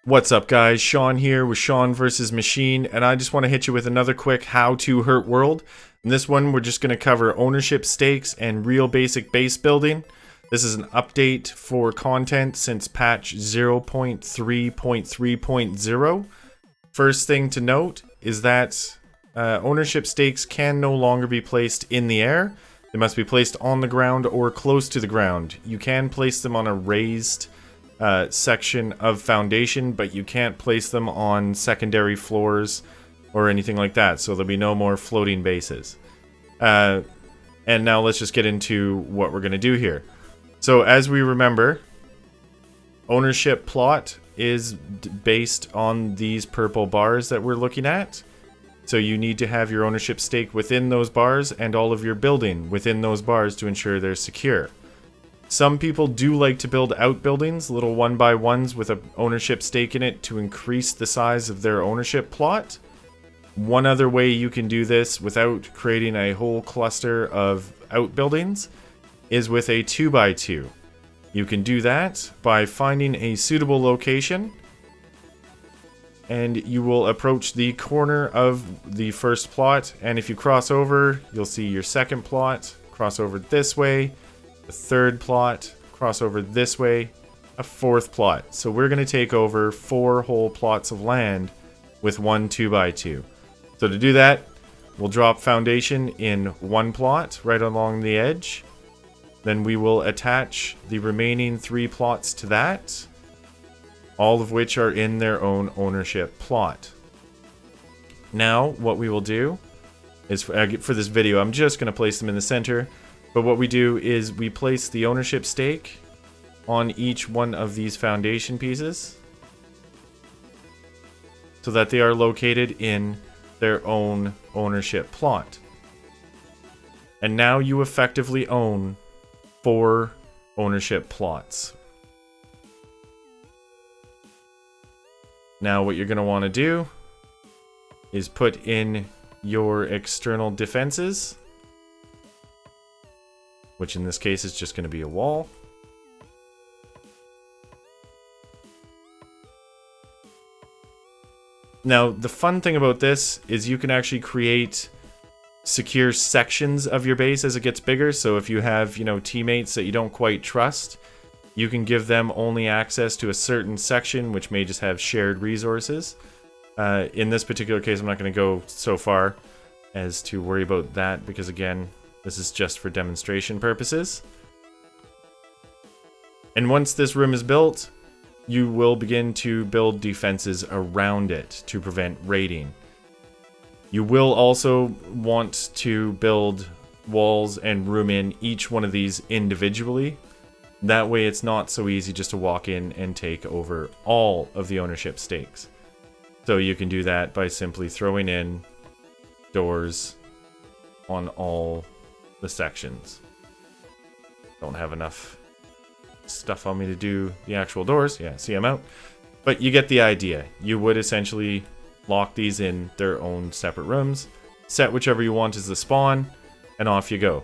What's up, guys? Sean here with Sean vs. Machine, and I just want to hit you with another quick How to Hurt World. In this one, we're just going to cover ownership stakes and real basic base building. This is an update for content since patch 0.3.3.0. First thing to note is that ownership stakes can no longer be placed in the air. They must be placed on the ground or close to the ground. You can place them on a raised section of foundation, but you can't place them on secondary floors or anything like that, so there'll be no more floating bases. And now let's just get into what we're going to do here. So as we remember, ownership plot is based on these purple bars that we're looking at. So you need to have your ownership stake within those bars and all of your building within those bars to ensure they're secure. Some people do like to build outbuildings, little 1x1s with an ownership stake in it to increase the size of their ownership plot. One other way you can do this without creating a whole cluster of outbuildings is with a 2x2. You can do that by finding a suitable location, and you will approach the corner of the first plot, and if you cross over, you'll see your second plot, cross over this way, a third plot, cross over this way, a fourth plot. So we're going to take over 4 whole plots of land with one 2x2. So to do that, we'll drop foundation in one plot right along the edge. Then we will attach the remaining 3 plots to that, all of which are in their own ownership plot. Now what we will do is, for this video, I'm just going to place them in the center. But what we do is we place the ownership stake on each one of these foundation pieces so that they are located in their own ownership plot. And now you effectively own 4 ownership plots. Now what you're going to want to do is put in your external defenses, which in this case is just going to be a wall. Now, the fun thing about this is you can actually create secure sections of your base as it gets bigger. So if you have, teammates that you don't quite trust, you can give them only access to a certain section, which may just have shared resources. In this particular case, I'm not going to go so far as to worry about that because, again, this is just for demonstration purposes. And once this room is built, you will begin to build defenses around it to prevent raiding. You will also want to build walls and room in each one of these individually. That way it's not so easy just to walk in and take over all of the ownership stakes. So you can do that by simply throwing in doors on all the sections. Don't have enough stuff on me to do the actual doors. Yeah, see, I'm out. But you get the idea. You would essentially lock these in their own separate rooms, set whichever you want as the spawn, and off you go.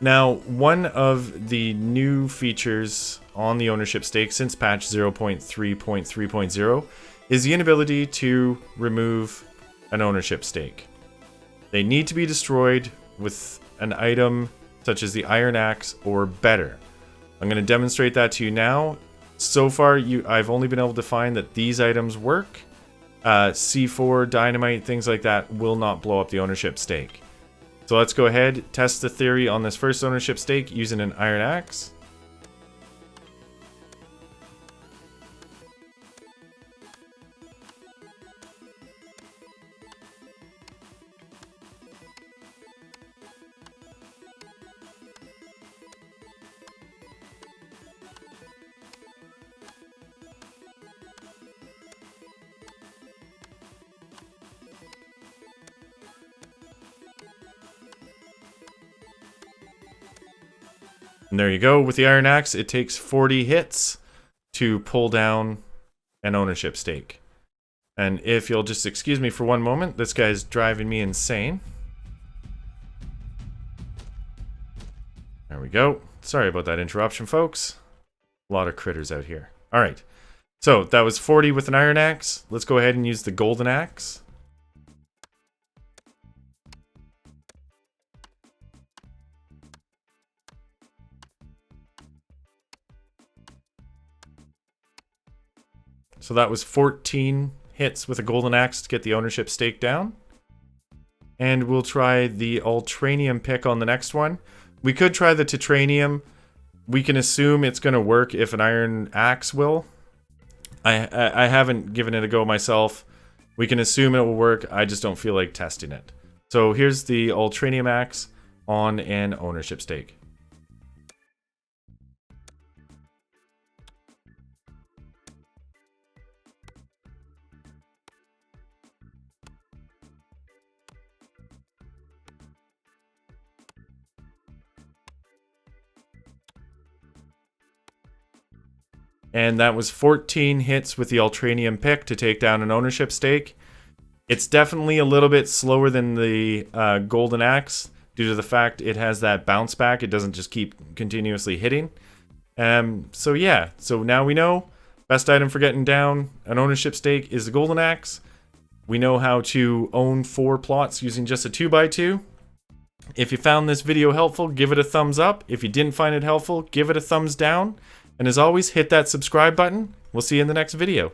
Now, one of the new features on the ownership stake since patch 0.3.3.0 is the inability to remove an ownership stake. They need to be destroyed with an item such as the iron axe or better. I'm going to demonstrate that to you now. So far, I've only been able to find that these items work. C4, dynamite, things like that will not blow up the ownership stake. So let's go ahead, test the theory on this first ownership stake using an iron axe. And there you go. With the iron axe, it takes 40 hits to pull down an ownership stake. And if you'll just excuse me for one moment, this guy's driving me insane. There we go. Sorry about that interruption, folks. A lot of critters out here. All right. So that was 40 with an iron axe. Let's go ahead and use the golden axe. So that was 14 hits with a golden axe to get the ownership stake down. And we'll try the Trinium pick on the next one. We could try the Trinium. We can assume it's going to work if an iron axe will. I haven't given it a go myself. We can assume it will work. I just don't feel like testing it. So here's the Trinium axe on an ownership stake. And that was 14 hits with the Trinium pick to take down an ownership stake. It's definitely a little bit slower than the golden axe due to the fact it has that bounce back. It doesn't just keep continuously hitting. So yeah, so now we know best item for getting down an ownership stake is the golden axe. We know how to own 4 plots using just a 2x2. If you found this video helpful, give it a thumbs up. If you didn't find it helpful, give it a thumbs down. And as always, hit that subscribe button. We'll see you in the next video.